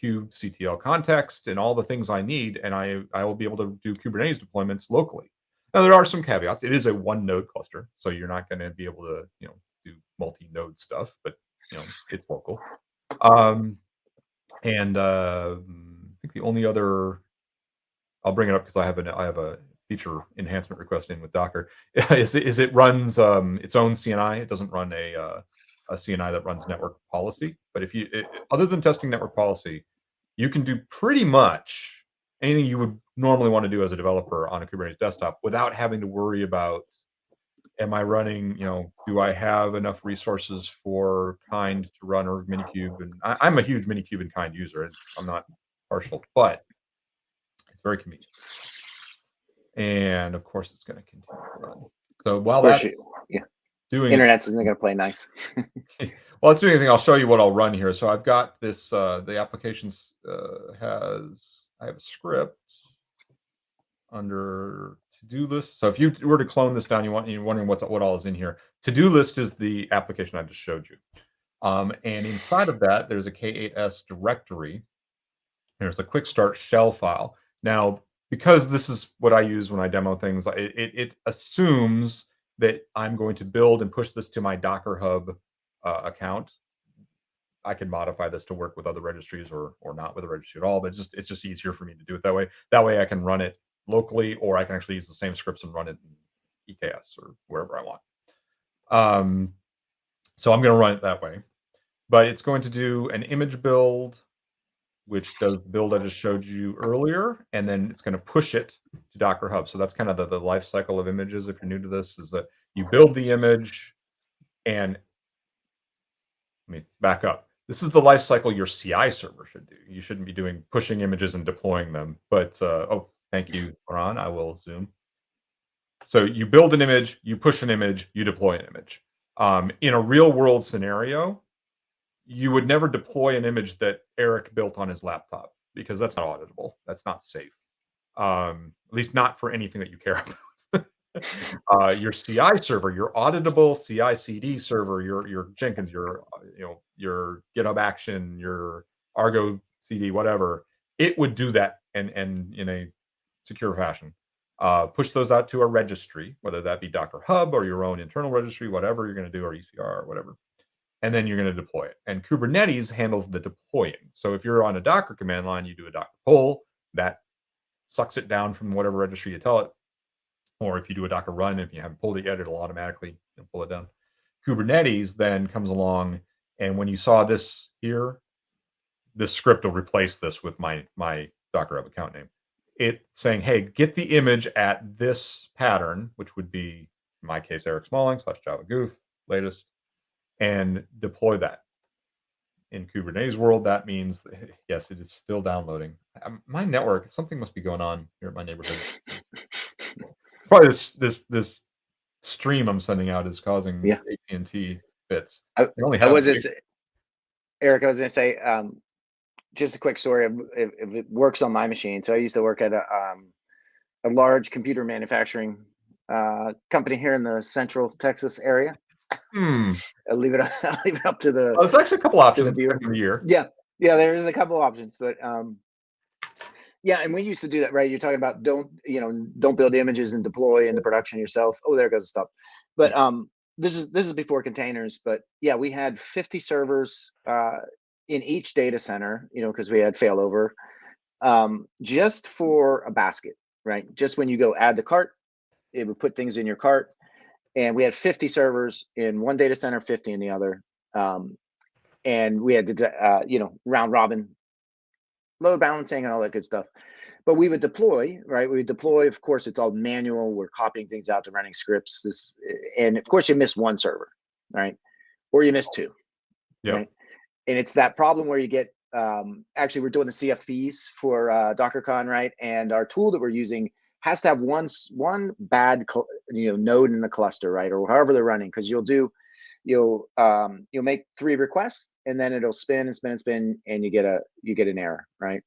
kubectl context and all the things I need, and I will be able to do Kubernetes deployments locally. Now there are some caveats. It is a one-node cluster, so you're not going to be able to do multi-node stuff, but it's local. And I think the only other, I'll bring it up because I have a feature enhancement request in with Docker. is it runs its own CNI. It doesn't run a CNI that runs network policy. But other than testing network policy, you can do pretty much anything you would normally want to do as a developer on a Kubernetes desktop without having to worry about, am I running, do I have enough resources for kind to run or Minikube? And I'm a huge Minikube and kind user. I'm not partial, but it's very convenient. And of course, it's going to continue to run. So while that's doing Internet's isn't going to play nice. Well, let's do anything. I'll show you what I'll run here. So I've got this. The applications I have a script under to-do list. So if you were to clone this down, you're wondering what all is in here. To-do list is the application I just showed you, and inside of that there's a K8s directory. There's a quick start shell file. Now, because this is what I use when I demo things, it assumes that I'm going to build and push this to my Docker Hub account. I can modify this to work with other registries or not with a registry at all, but it's just easier for me to do it that way. That way I can run it locally, or I can actually use the same scripts and run it in EKS or wherever I want. So I'm going to run it that way. But it's going to do an image build, which does the build I just showed you earlier, and then it's going to push it to Docker Hub. So that's kind of the life cycle of images. If you're new to this, is that you build the image, and let me back up. This is the life cycle your CI server should do. You shouldn't be pushing images and deploying them. But thank you, Ron. I will zoom. So you build an image, you push an image, you deploy an image. In a real world scenario, you would never deploy an image that Eric built on his laptop. because that's not auditable. That's not safe. At least not for anything that you care about. Your CI server, your auditable CI/CD server, your Jenkins, your your GitHub Action, your Argo CD, whatever, it would do that and in a secure fashion. Push those out to a registry, whether that be Docker Hub or your own internal registry, whatever you're going to do, or ECR or whatever. And then you're going to deploy it. And Kubernetes handles the deploying. So if you're on a Docker command line, you do a Docker pull that sucks it down from whatever registry you tell it. Or if you do a Docker run, if you haven't pulled it yet, it'll automatically pull it down. Kubernetes then comes along, and when you saw this here, this script will replace this with my Docker Hub account name. It's saying, hey, get the image at this pattern, which would be, in my case, Eric Smalling / Java Goof latest, and deploy that. In Kubernetes world, that means, yes, it is still downloading. My network, something must be going on here at my neighborhood. Probably this stream I'm sending out is causing AT&T fits. Eric, I was going to say, just a quick story of if it works on my machine. So I used to work at a large computer manufacturing company here in the Central Texas area. I'll leave it up to the. There's actually a couple options every year. Yeah, there's a couple options, but yeah, and we used to do that, right? You're talking about don't build images and deploy into production yourself. Oh, there goes the stuff. But this is before containers. But yeah, we had 50 servers in each data center, because we had failover, just for a basket, right? Just when you go add the cart, it would put things in your cart. And we had 50 servers in one data center, 50 in the other. And we had to, round robin load balancing and all that good stuff. But we would deploy, right? We would deploy, of course, it's all manual. We're copying things out to running scripts. And of course you miss one server, right? Or you miss two, right? And it's that problem where you get, actually we're doing the CFPs for DockerCon, right? And our tool that we're using has to have one bad node in the cluster, right? Or however they're running, because you'll make 3 requests and then it'll spin and spin and spin and you get an error, right?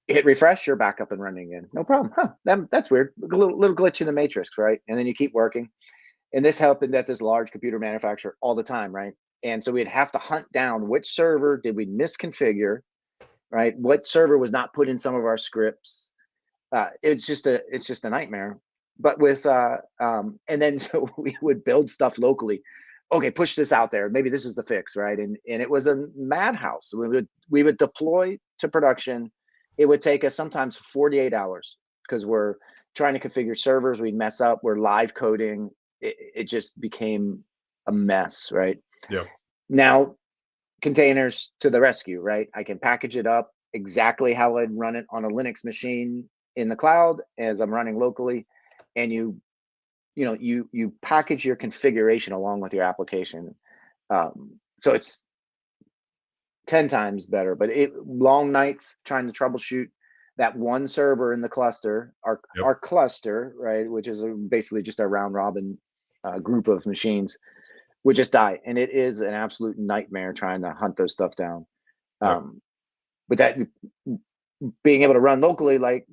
Hit refresh, you're back up and running again. No problem. That's weird. A little glitch in the matrix, right? And then you keep working. And this happened at this large computer manufacturer all the time, right? And so we'd have to hunt down which server did we misconfigure, right? What server was not put in some of our scripts. It's just a nightmare. But with and then so we would build stuff locally. Okay, push this out there. Maybe this is the fix, right? And it was a madhouse. We would deploy to production. It would take us sometimes 48 hours because we're trying to configure servers. We'd mess up. We're live coding. It just became a mess, right? Yeah. Now, containers to the rescue, right? I can package it up exactly how I'd run it on a Linux machine in the cloud as I'm running locally, and you package your configuration along with your application. So it's 10 times better, but long nights trying to troubleshoot that one server in the cluster, our cluster, right, which is basically just a round robin group of machines, would just die. And it is an absolute nightmare trying to hunt those stuff down. But that being able to run locally, like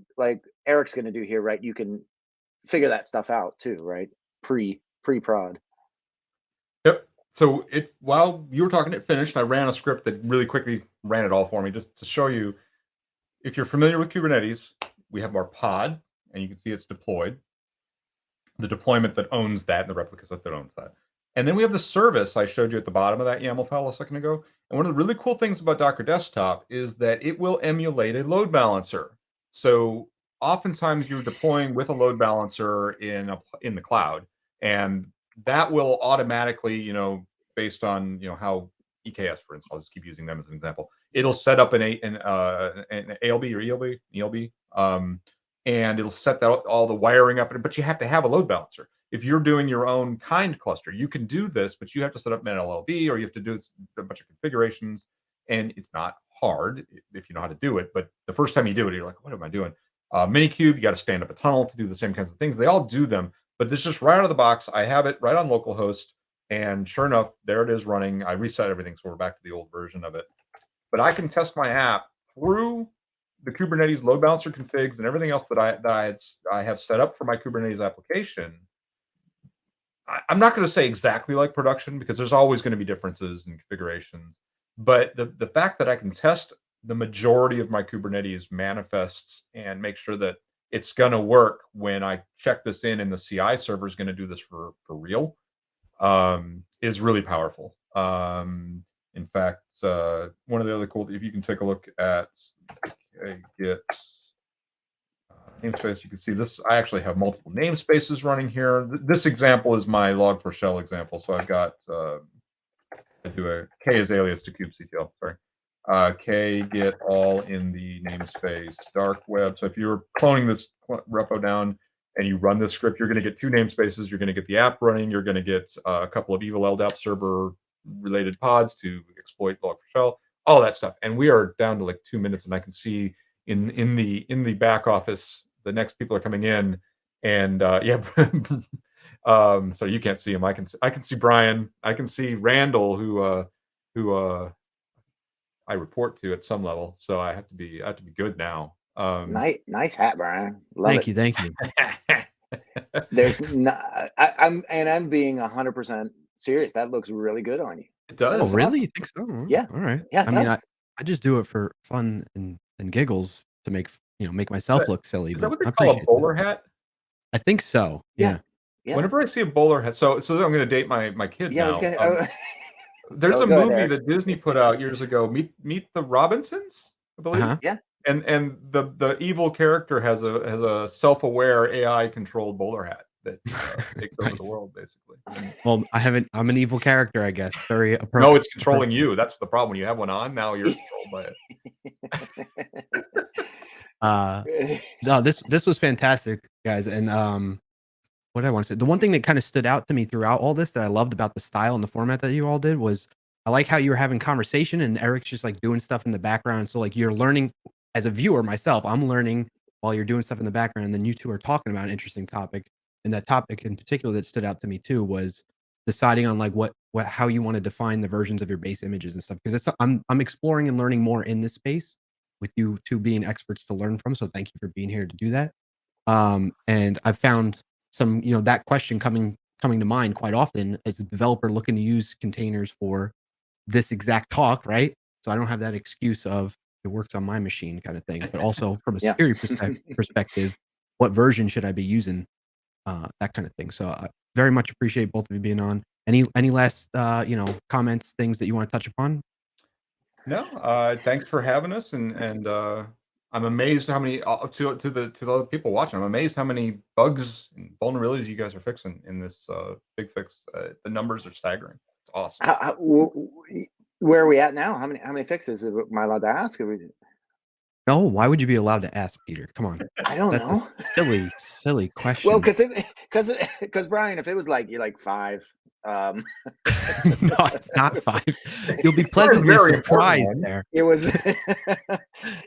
Eric's going to do here, right? You can figure that stuff out too, right? Pre-prod. Yep. So while you were talking, it finished. I ran a script that really quickly ran it all for me, just to show you. If you're familiar with Kubernetes, we have our pod, and you can see it's deployed. The deployment that owns that, and the replica set that owns that. And then we have the service I showed you at the bottom of that YAML file a second ago. And one of the really cool things about Docker Desktop is that it will emulate a load balancer. So oftentimes you're deploying with a load balancer in the cloud, and that will automatically, based on how EKS, for instance, I'll just keep using them as an example. It'll set up an ALB or ELB, and it'll set all the wiring up. But you have to have a load balancer. If you're doing your own kind cluster, you can do this, but you have to set up an LLB, or you have to do a bunch of configurations. And it's not hard if you know how to do it. But the first time you do it, you're like, what am I doing? Minikube, you got to stand up a tunnel to do the same kinds of things. They all do them, but this just right out of the box. I have it right on localhost, and sure enough, there it is running. I reset everything, so we're back to the old version of it. But I can test my app through the Kubernetes load balancer configs and everything else that I have set up for my Kubernetes application, I'm not going to say exactly like production because there's always going to be differences in configurations. But the fact that I can test the majority of my Kubernetes manifests and make sure that it's going to work when I check this in and the CI server is going to do this for real is really powerful. In fact, one of the other cool, if you can take a look at Git namespace, you can see this. I actually have multiple namespaces running here. This example is my log4shell example. So I've got, I do a K as alias to kubectl, sorry. K get all in the namespace dark web. So if you're cloning this repo down and you run this script, you're going to get 2 namespaces. You're going to get the app running. You're going to get a couple of evil LDAP server related pods to exploit log4shell, all that stuff. And we are down to like 2 minutes, and I can see in the back office the next people are coming in, and yeah. So you can't see him. I can see Brian. I can see Randall, who I report to at some level. So I have to be good now. Nice hat, Brian. Love it. Thank you. There's not. I'm being 100% serious. That looks really good on you. It does. Oh, really? Awesome. You think so? Yeah. All right. Yeah. I mean, I just do it for fun and giggles to make myself look silly. Is that but what I they call a appreciate bowler that. hat? I think so. Yeah. Yeah. Whenever I see a bowler hat, so I'm going to date my kid Yeah. now. There's a go ahead, movie Eric. that Disney put out years ago, Meet the Robinsons, I believe. Uh-huh. Yeah. And the evil character has a self-aware AI controlled bowler hat that takes over the Nice. world, basically. Well, I'm an evil character, I guess. Very appropriate. No, it's controlling you. That's the problem. When you have one on, now you're controlled by it. No, this was fantastic, guys. And what did I want to say? The one thing that kind of stood out to me throughout all this that I loved about the style and the format that you all did was I like how you were having conversation and Eric's just like doing stuff in the background. So like you're learning as a viewer myself, I'm learning while you're doing stuff in the background, and then you two are talking about an interesting topic. And that topic in particular that stood out to me too was deciding on like what how you want to define the versions of your base images and stuff. Because I'm exploring and learning more in this space with you two being experts to learn from. So thank you for being here to do that. And I've found some, that question coming to mind quite often as a developer looking to use containers for this exact talk, right? So I don't have that excuse of it works on my machine kind of thing, but also from a Yeah. security perspective, what version should I be using? That kind of thing. So I very much appreciate both of you being on. Any last comments, things that you want to touch upon? No, thanks for having us, and I'm amazed how many to the other people watching. I'm amazed how many bugs and vulnerabilities you guys are fixing in this big fix. The numbers are staggering. It's awesome. Where are we at now? How many fixes am I allowed to ask? No, why would you be allowed to ask, Peter? Come on. I don't That's know. a silly question. Well, because Brian, if it was like you're like 5, no, it's not 5. You'll be pleasantly very surprised important one. there. it was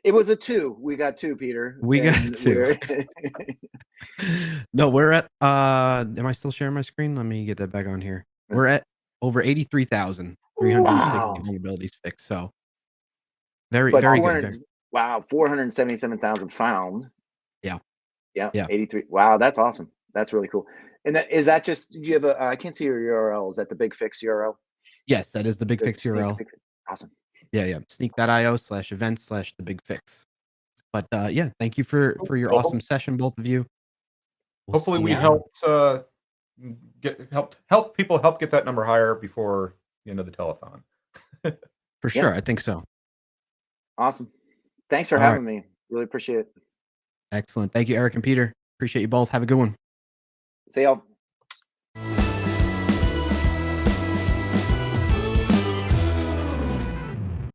it was a 2. We got 2, Peter. We got and 2. No, we're at am I still sharing my screen? Let me get that back on here. We're at over 83,360 Wow. vulnerabilities fixed. So very But very good. Wow, 477,000 found. Yeah. Yeah. Yeah. 83. Wow, that's awesome. That's really cool. And is that just, do you have I can't see your URL. Is that the Big Fix URL? Yes, that is the Big Fix Snyk, URL. Awesome. Yeah. Snyk.io/events/the big fix. But yeah, thank you for your awesome session, both of you. Hopefully we helped help people get that number higher before the end of the telethon. For sure, I think so. Awesome. Thanks for having me. Really appreciate it. Excellent. Thank you, Eric and Peter. Appreciate you both. Have a good one. See y'all.